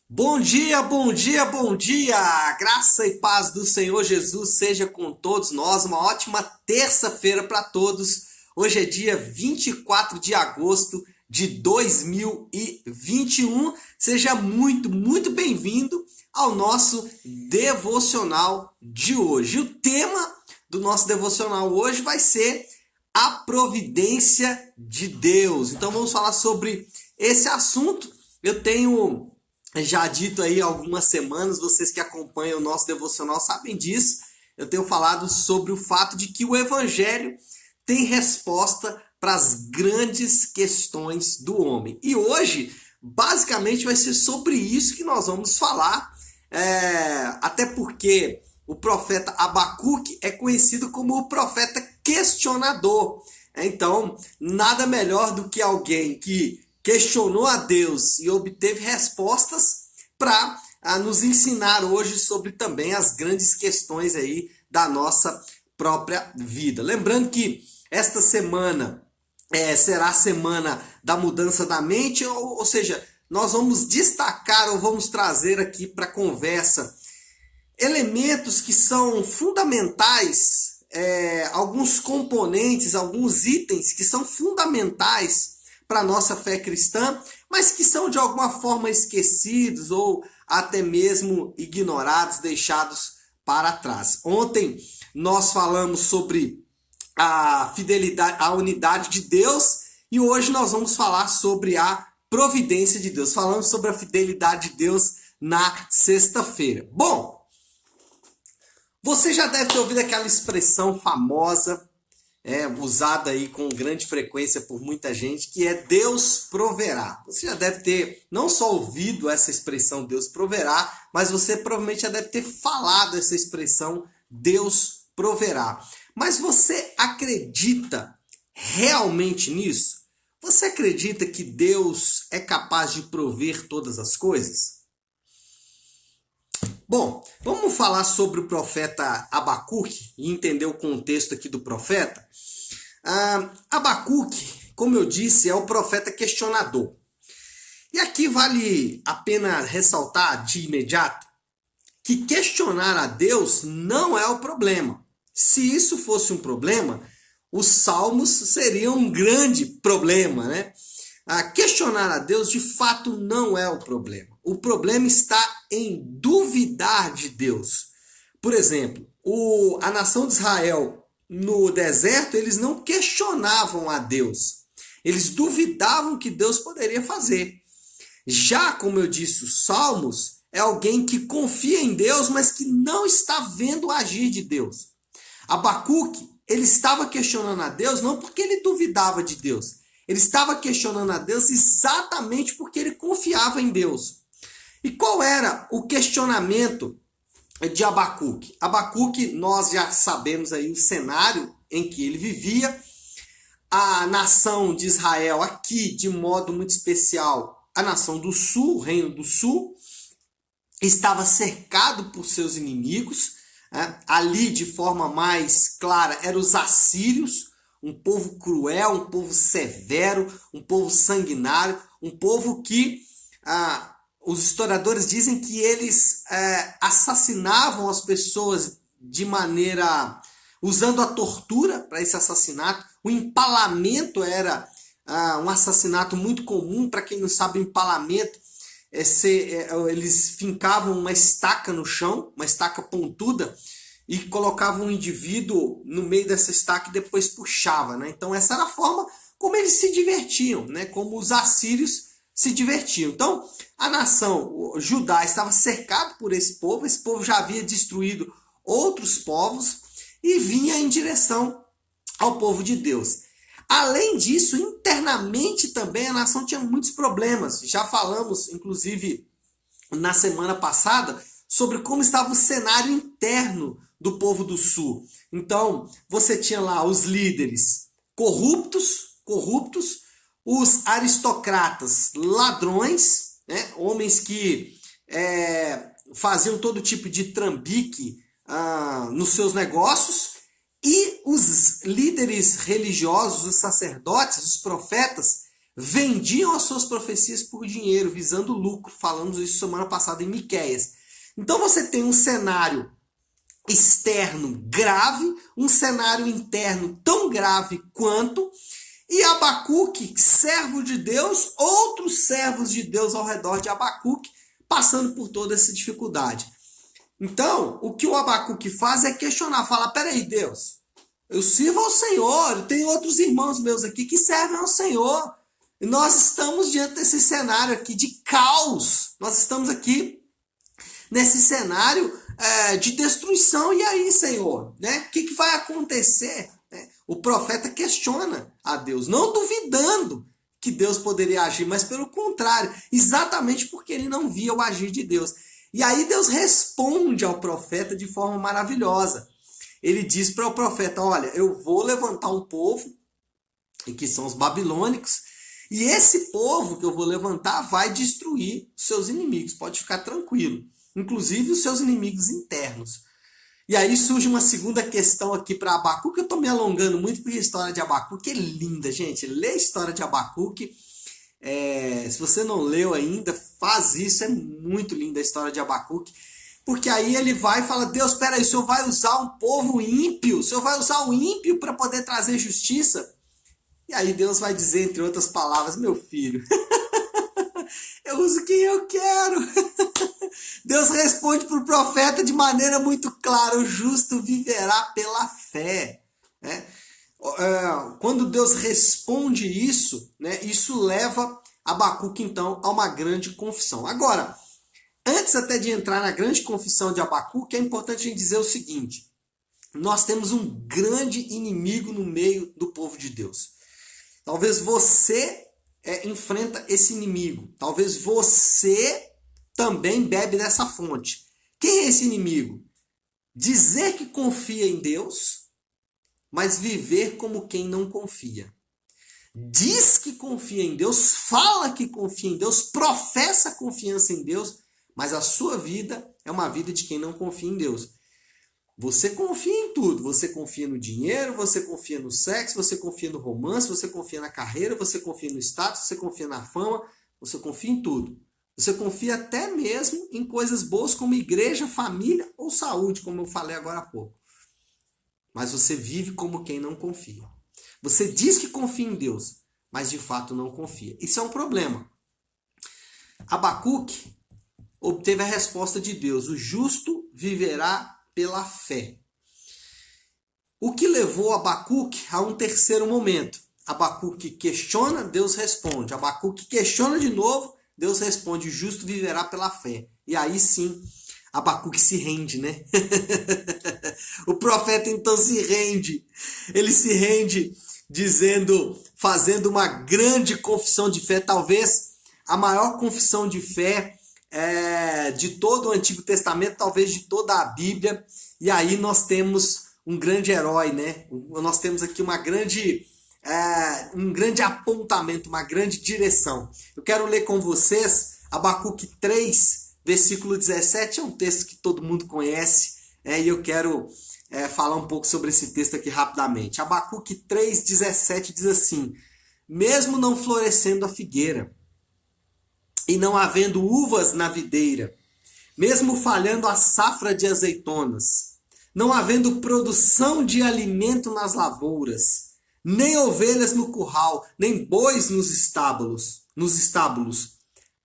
Bom dia, bom dia, bom dia! Graça e paz do Senhor Jesus seja com todos nós. Uma ótima terça-feira para todos. Hoje é dia 24 de agosto de 2021. Seja muito bem-vindo ao nosso devocional de hoje. O tema do nosso devocional hoje vai ser a providência de Deus. Então vamos falar sobre esse assunto. Eu tenho já dito aí há algumas semanas, vocês que acompanham o nosso devocional sabem disso. Eu tenho falado sobre o fato de que o Evangelho tem resposta para as grandes questões do homem. E hoje, basicamente, vai ser sobre isso que nós vamos falar. Até porque o profeta Abacuque é conhecido como o profeta questionador. Então, nada melhor do que alguém que questionou a Deus e obteve respostas para nos ensinar hoje sobre também as grandes questões aí da nossa própria vida. Lembrando que esta semana será a semana da mudança da mente, ou seja, nós vamos destacar ou vamos trazer aqui para a conversa elementos que são fundamentais, alguns componentes, alguns itens que são fundamentais para a nossa fé cristã, mas que são de alguma forma esquecidos ou até mesmo ignorados, deixados para trás. Ontem nós falamos sobre a fidelidade, a unidade de Deus, e hoje nós vamos falar sobre a providência de Deus. Falamos sobre a fidelidade de Deus na sexta-feira. Bom, você já deve ter ouvido aquela expressão famosa, usada aí com grande frequência por muita gente, que é Deus proverá. Você já deve ter não só ouvido essa expressão Deus proverá, mas você provavelmente já deve ter falado essa expressão Deus proverá. Mas você acredita realmente nisso? Você acredita que Deus é capaz de prover todas as coisas? Bom, vamos falar sobre o profeta Abacuque e entender o contexto aqui do profeta. Abacuque, como eu disse, é o profeta questionador. E aqui vale a pena ressaltar de imediato que questionar a Deus não é o problema. Se isso fosse um problema, os salmos seriam um grande problema, né? Questionar a Deus de fato não é o problema. O problema está em duvidar de Deus. Por exemplo, a nação de Israel no deserto, eles não questionavam a Deus. Eles duvidavam que Deus poderia fazer. Já, como eu disse, os Salmos é alguém que confia em Deus, mas que não está vendo o agir de Deus. Abacuque, ele estava questionando a Deus não porque ele duvidava de Deus. Ele estava questionando a Deus exatamente porque ele confiava em Deus. E qual era o questionamento de Abacuque? Abacuque, nós já sabemos aí o cenário em que ele vivia. A nação de Israel aqui, de modo muito especial, a nação do sul, o reino do sul, estava cercado por seus inimigos. Ali, de forma mais clara, eram os assírios, um povo cruel, um povo severo, um povo sanguinário, um povo que os historiadores dizem que eles assassinavam as pessoas de maneira usando a tortura para esse assassinato. O empalamento era um assassinato muito comum. Para quem não sabe, o empalamento eles fincavam uma estaca no chão, uma estaca pontuda, e colocavam um indivíduo no meio dessa estaca e depois puxava, né? Então essa era a forma como eles se divertiam, né? Como os assírios se divertiam. Então a nação Judá estava cercada por esse povo já havia destruído outros povos e vinha em direção ao povo de Deus. Além disso, internamente também a nação tinha muitos problemas. Já falamos, inclusive, na semana passada, sobre como estava o cenário interno do povo do sul. Então, você tinha lá os líderes corruptos, os aristocratas ladrões, né? Homens que faziam todo tipo de trambique nos seus negócios, e os líderes religiosos, os sacerdotes, os profetas, vendiam as suas profecias por dinheiro, visando lucro. Falamos isso semana passada em Miqueias. Então você tem um cenário externo grave, um cenário interno tão grave quanto, e Abacuque, servo de Deus, outros servos de Deus ao redor de Abacuque, passando por toda essa dificuldade. Então, o que o Abacuque faz é questionar, fala, peraí, Deus, eu sirvo ao Senhor, eu tenho outros irmãos meus aqui que servem ao Senhor, e nós estamos diante desse cenário aqui de caos, nós estamos aqui nesse cenário de destruição, e aí, Senhor, né? O que vai acontecer? O profeta questiona a Deus, não duvidando que Deus poderia agir, mas pelo contrário, exatamente porque ele não via o agir de Deus. E aí Deus responde ao profeta de forma maravilhosa. Ele diz para o profeta, olha, eu vou levantar um povo, que são os babilônicos, e esse povo que eu vou levantar vai destruir os seus inimigos, pode ficar tranquilo, inclusive os seus inimigos internos. E aí surge uma segunda questão aqui para Abacuque. Eu estou me alongando muito porque a história de Abacuque é linda, gente. Lê a história de Abacuque. Se você não leu ainda, faz isso. É muito linda a história de Abacuque. Porque aí ele vai e fala, Deus, espera aí, o Senhor vai usar um povo ímpio? O Senhor vai usar o ímpio para poder trazer justiça? E aí Deus vai dizer, entre outras palavras, meu filho, eu uso quem eu quero. Deus responde para o profeta de maneira muito clara, o justo viverá pela fé. Quando Deus responde isso, né, isso leva Abacuque, então, a uma grande confissão. Agora, antes até de entrar na grande confissão de Abacuque, é importante a gente dizer o seguinte, nós temos um grande inimigo no meio do povo de Deus. Talvez você enfrenta esse inimigo, talvez você também bebe dessa fonte. Quem é esse inimigo? Dizer que confia em Deus, mas viver como quem não confia. Diz que confia em Deus, fala que confia em Deus, professa confiança em Deus, mas a sua vida é uma vida de quem não confia em Deus. Você confia em tudo, você confia no dinheiro, você confia no sexo, você confia no romance, você confia na carreira, você confia no status, você confia na fama, você confia em tudo. Você confia até mesmo em coisas boas como igreja, família ou saúde, como eu falei agora há pouco. Mas você vive como quem não confia. Você diz que confia em Deus, mas de fato não confia. Isso é um problema. Abacuque obteve a resposta de Deus. O justo viverá pela fé. O que levou Abacuque a um terceiro momento. Abacuque questiona, Deus responde. Abacuque questiona de novo, Deus responde, o justo viverá pela fé. E aí sim, Abacuque se rende, né? O profeta então se rende. Ele se rende dizendo, fazendo uma grande confissão de fé, talvez a maior confissão de fé de todo o Antigo Testamento, talvez de toda a Bíblia. E aí nós temos um grande herói, né? Nós temos aqui um grande apontamento, uma grande direção. Eu quero ler com vocês Abacuque 3, versículo 17, é um texto que todo mundo conhece, e eu quero falar um pouco sobre esse texto aqui rapidamente. Abacuque 3, 17 diz assim, mesmo não florescendo a figueira, e não havendo uvas na videira, mesmo falhando a safra de azeitonas, não havendo produção de alimento nas lavouras, nem ovelhas no curral, nem bois nos estábulos,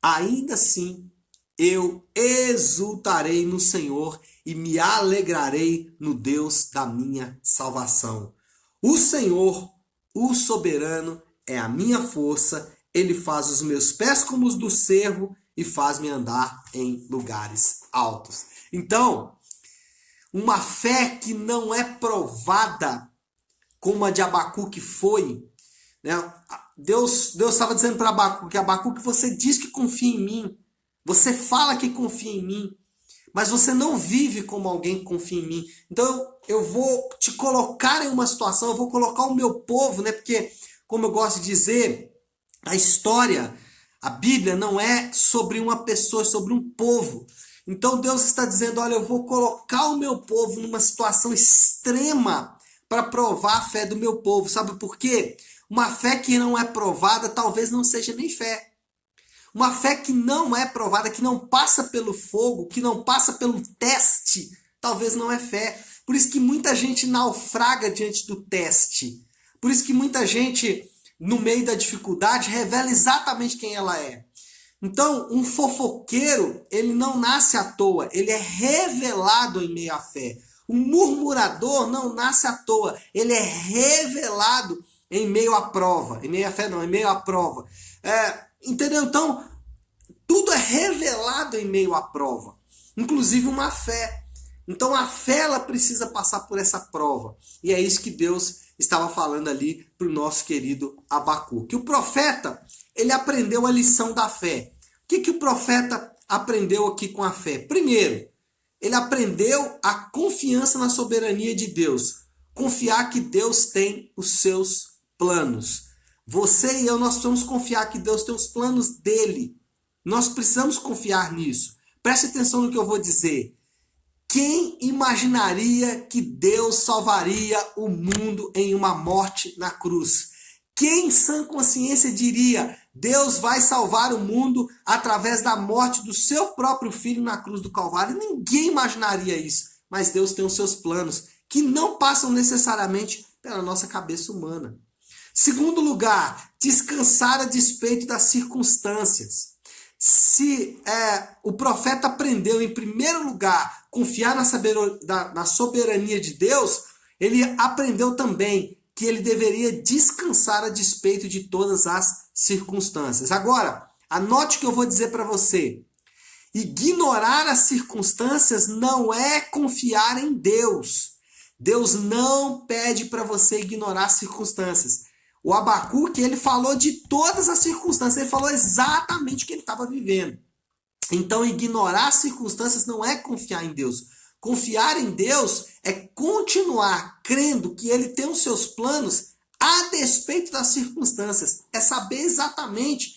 ainda assim eu exultarei no Senhor e me alegrarei no Deus da minha salvação. O Senhor, o soberano, é a minha força, ele faz os meus pés como os do cervo e faz-me andar em lugares altos. Então, uma fé que não é provada como a de Abacuque foi, né? Deus estava dizendo para Abacuque, você diz que confia em mim, você fala que confia em mim, mas você não vive como alguém que confia em mim. Então eu vou te colocar em uma situação, eu vou colocar o meu povo, né? Porque, como eu gosto de dizer, a história, a Bíblia não é sobre uma pessoa, é sobre um povo. Então Deus está dizendo, olha, eu vou colocar o meu povo numa situação extrema para provar a fé do meu povo. Sabe por quê? Uma fé que não é provada talvez não seja nem fé. Uma fé que não é provada, que não passa pelo fogo, que não passa pelo teste, talvez não é fé. Por isso que muita gente naufraga diante do teste. Por isso que muita gente, no meio da dificuldade, revela exatamente quem ela é. Então, um fofoqueiro, ele não nasce à toa, ele é revelado em meio à fé. Um murmurador não nasce à toa, ele é revelado em meio à prova. Em meio à fé não, em meio à prova. Entendeu? Então, tudo é revelado em meio à prova. Inclusive uma fé. Então, a fé, ela precisa passar por essa prova. E é isso que Deus estava falando ali para o nosso querido Abacuque. O profeta, ele aprendeu a lição da fé. O que o profeta aprendeu aqui com a fé? Primeiro, ele aprendeu a confiança na soberania de Deus. Confiar que Deus tem os seus planos. Você e eu, nós precisamos confiar que Deus tem os planos dele. Nós precisamos confiar nisso. Preste atenção no que eu vou dizer. Quem imaginaria que Deus salvaria o mundo em uma morte na cruz? Quem em sã consciência diria, Deus vai salvar o mundo através da morte do seu próprio filho na cruz do Calvário? Ninguém imaginaria isso. Mas Deus tem os seus planos, que não passam necessariamente pela nossa cabeça humana. Segundo lugar, descansar a despeito das circunstâncias. Se o profeta aprendeu, em primeiro lugar, confiar na soberania de Deus, ele aprendeu também que ele deveria descansar a despeito de todas as circunstâncias. Agora, anote o que eu vou dizer para você. Ignorar as circunstâncias não é confiar em Deus. Deus não pede para você ignorar as circunstâncias. O Abacuque, ele falou de todas as circunstâncias, ele falou exatamente o que ele estava vivendo. Então, ignorar as circunstâncias não é confiar em Deus. Confiar em Deus é continuar crendo que ele tem os seus planos a despeito das circunstâncias. É saber exatamente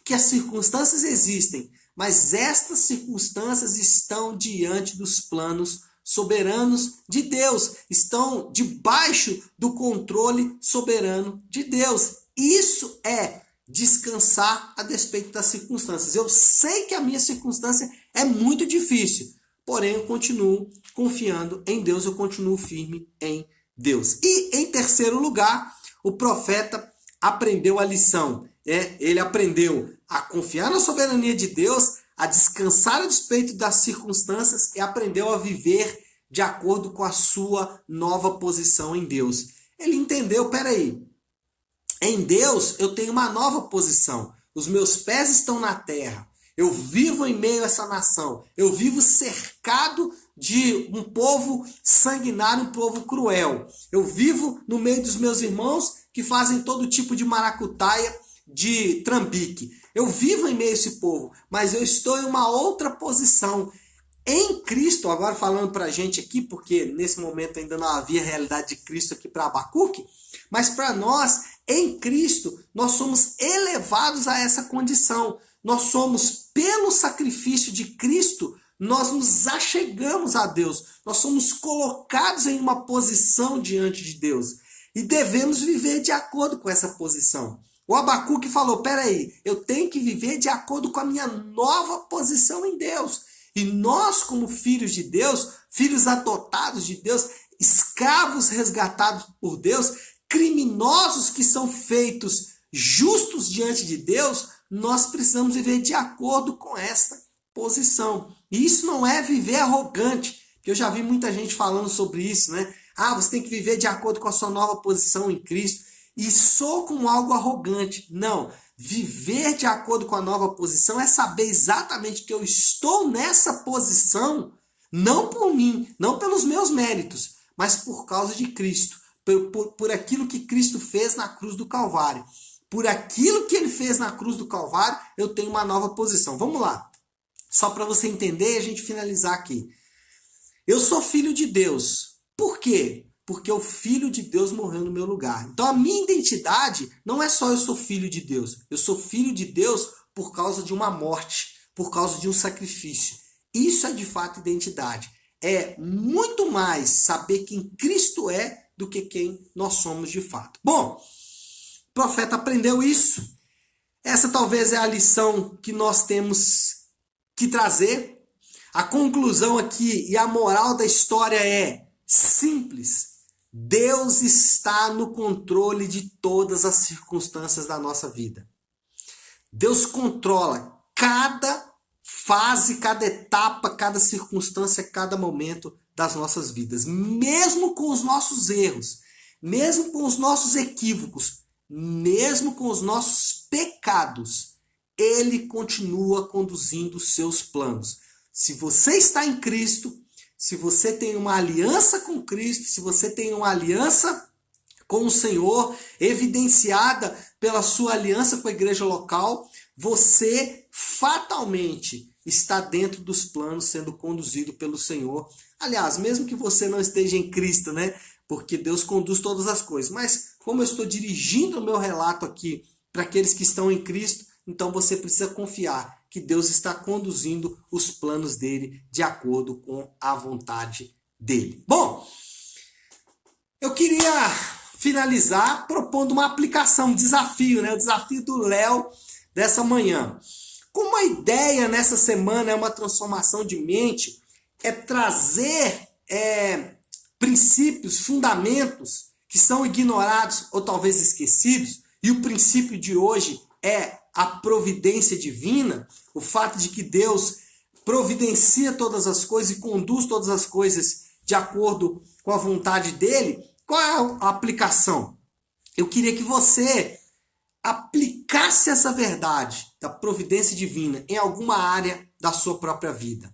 que as circunstâncias existem, mas estas circunstâncias estão diante dos planos soberanos de Deus, estão debaixo do controle soberano de Deus. Isso é descansar a despeito das circunstâncias. Eu sei que a minha circunstância é muito difícil, porém eu continuo confiando em Deus, eu continuo firme em Deus. E em terceiro lugar, o profeta aprendeu a lição. Ele aprendeu a confiar na soberania de Deus, a descansar a despeito das circunstâncias e aprendeu a viver de acordo com a sua nova posição em Deus. Ele entendeu, peraí, em Deus eu tenho uma nova posição. Os meus pés estão na terra. Eu vivo em meio a essa nação. Eu vivo cercado de um povo sanguinário, um povo cruel. Eu vivo no meio dos meus irmãos que fazem todo tipo de maracutaia, de trambique. Eu vivo em meio a esse povo, mas eu estou em uma outra posição. Em Cristo, agora falando para a gente aqui, porque nesse momento ainda não havia realidade de Cristo aqui para Abacuque, mas para nós, em Cristo, nós somos elevados a essa condição. Nós somos, pelo sacrifício de Cristo, nós nos achegamos a Deus. Nós somos colocados em uma posição diante de Deus. E devemos viver de acordo com essa posição. O Abacuque falou, peraí, eu tenho que viver de acordo com a minha nova posição em Deus. E nós, como filhos de Deus, filhos adotados de Deus, escravos resgatados por Deus, criminosos que são feitos justos diante de Deus, nós precisamos viver de acordo com esta posição. E isso não é viver arrogante, porque eu já vi muita gente falando sobre isso, né? Você tem que viver de acordo com a sua nova posição em Cristo. E sou com algo arrogante. Não. Viver de acordo com a nova posição é saber exatamente que eu estou nessa posição, não por mim, não pelos meus méritos, mas por causa de Cristo. Por aquilo que Cristo fez na cruz do Calvário. Por aquilo que ele fez na cruz do Calvário, eu tenho uma nova posição. Vamos lá. Só para você entender e a gente finalizar aqui. Eu sou filho de Deus. Por quê? Porque o Filho de Deus morreu no meu lugar. Então a minha identidade não é só eu sou filho de Deus. Eu sou filho de Deus por causa de uma morte, por causa de um sacrifício. Isso é de fato identidade. É muito mais saber quem Cristo é do que quem nós somos de fato. Bom, profeta aprendeu isso. Essa talvez é a lição que nós temos que trazer. A conclusão aqui e a moral da história é simples. Deus está no controle de todas as circunstâncias da nossa vida. Deus controla cada fase, cada etapa, cada circunstância, cada momento das nossas vidas. Mesmo com os nossos erros, mesmo com os nossos equívocos, mesmo com os nossos pecados, Ele continua conduzindo os seus planos. Se você está em Cristo, se você tem uma aliança com Cristo, se você tem uma aliança com o Senhor, evidenciada pela sua aliança com a igreja local, você fatalmente está dentro dos planos, sendo conduzido pelo Senhor. Aliás, mesmo que você não esteja em Cristo, né? Porque Deus conduz todas as coisas. Mas como eu estou dirigindo o meu relato aqui para aqueles que estão em Cristo, então você precisa confiar que Deus está conduzindo os planos dele de acordo com a vontade dele. Bom, eu queria finalizar propondo uma aplicação, um desafio, né? O desafio do Léo dessa manhã. Como a ideia nessa semana é uma transformação de mente, é trazer princípios, fundamentos que são ignorados ou talvez esquecidos, e o princípio de hoje é a providência divina, o fato de que Deus providencia todas as coisas e conduz todas as coisas de acordo com a vontade dele. Qual é a aplicação? Eu queria que você aplicasse essa verdade da providência divina em alguma área da sua própria vida.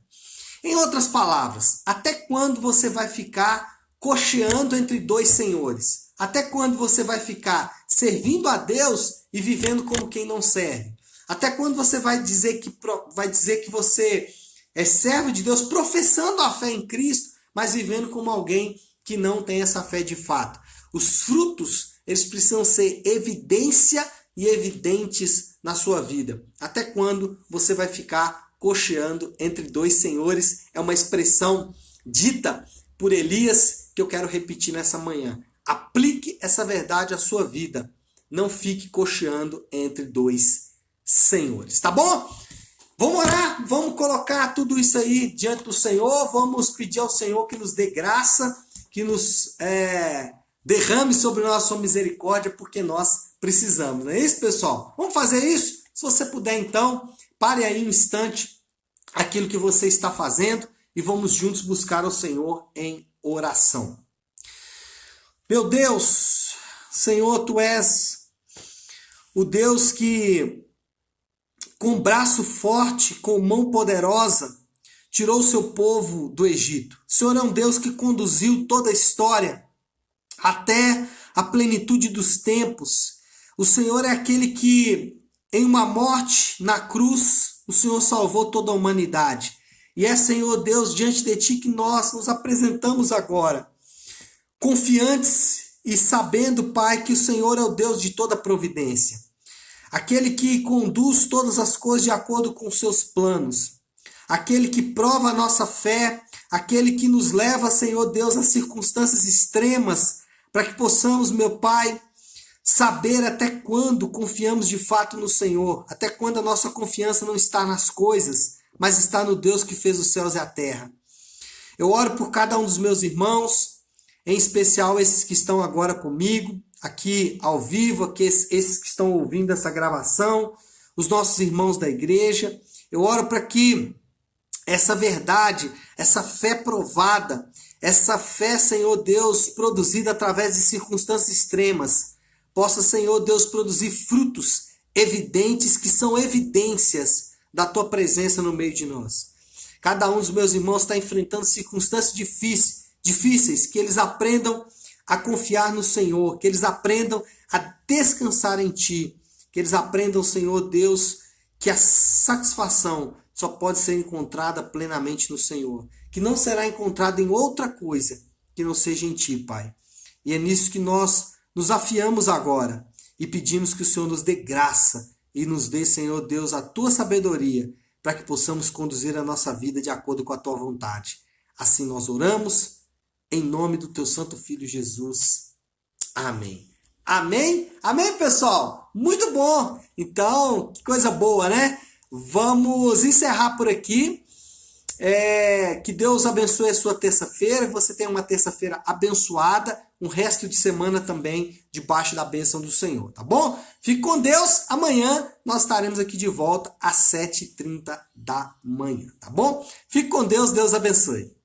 Em outras palavras, até quando você vai ficar cocheando entre dois senhores? Até quando você vai ficar servindo a Deus e vivendo como quem não serve? Até quando você vai dizer que você é servo de Deus, professando a fé em Cristo, mas vivendo como alguém que não tem essa fé de fato? Os frutos, eles precisam ser evidência e evidentes na sua vida. Até quando você vai ficar cocheando entre dois senhores? É uma expressão dita por Elias que eu quero repetir nessa manhã. Aplique essa verdade à sua vida. Não fique cocheando entre dois senhores, tá bom? Vamos orar, vamos colocar tudo isso aí diante do Senhor, vamos pedir ao Senhor que nos dê graça, que nos derrame sobre nós a sua misericórdia, porque nós precisamos, não é isso, pessoal? Vamos fazer isso? Se você puder, então, pare aí um instante aquilo que você está fazendo e vamos juntos buscar o Senhor em oração. Meu Deus, Senhor, Tu és o Deus que, com braço forte, com mão poderosa, tirou o seu povo do Egito. O Senhor é um Deus que conduziu toda a história até a plenitude dos tempos. O Senhor é aquele que, em uma morte na cruz, o Senhor salvou toda a humanidade. E é, Senhor Deus, diante de Ti que nós nos apresentamos agora, confiantes e sabendo, Pai, que o Senhor é o Deus de toda providência. Aquele que conduz todas as coisas de acordo com os seus planos. Aquele que prova a nossa fé, aquele que nos leva, Senhor Deus, a circunstâncias extremas, para que possamos, meu Pai, saber até quando confiamos de fato no Senhor, até quando a nossa confiança não está nas coisas, mas está no Deus que fez os céus e a terra. Eu oro por cada um dos meus irmãos, em especial esses que estão agora comigo, aqui ao vivo, aqui esses que estão ouvindo essa gravação, os nossos irmãos da igreja. Eu oro para que essa verdade, essa fé provada, essa fé, Senhor Deus, produzida através de circunstâncias extremas, possa, Senhor Deus, produzir frutos evidentes, que são evidências da Tua presença no meio de nós. Cada um dos meus irmãos está enfrentando circunstâncias difíceis, que eles aprendam a confiar no Senhor, que eles aprendam a descansar em Ti, que eles aprendam, Senhor Deus, que a satisfação só pode ser encontrada plenamente no Senhor, que não será encontrada em outra coisa que não seja em Ti, Pai. E é nisso que nós nos afiamos agora e pedimos que o Senhor nos dê graça e nos dê, Senhor Deus, a Tua sabedoria para que possamos conduzir a nossa vida de acordo com a Tua vontade. Assim nós oramos, em nome do Teu Santo Filho Jesus. Amém. Amém? Amém, pessoal? Muito bom! Então, que coisa boa, né? Vamos encerrar por aqui. Que Deus abençoe a sua terça-feira, que você tenha uma terça-feira abençoada, um resto de semana também debaixo da bênção do Senhor, tá bom? Fique com Deus, amanhã nós estaremos aqui de volta às 7h30 da manhã, tá bom? Fique com Deus, Deus abençoe.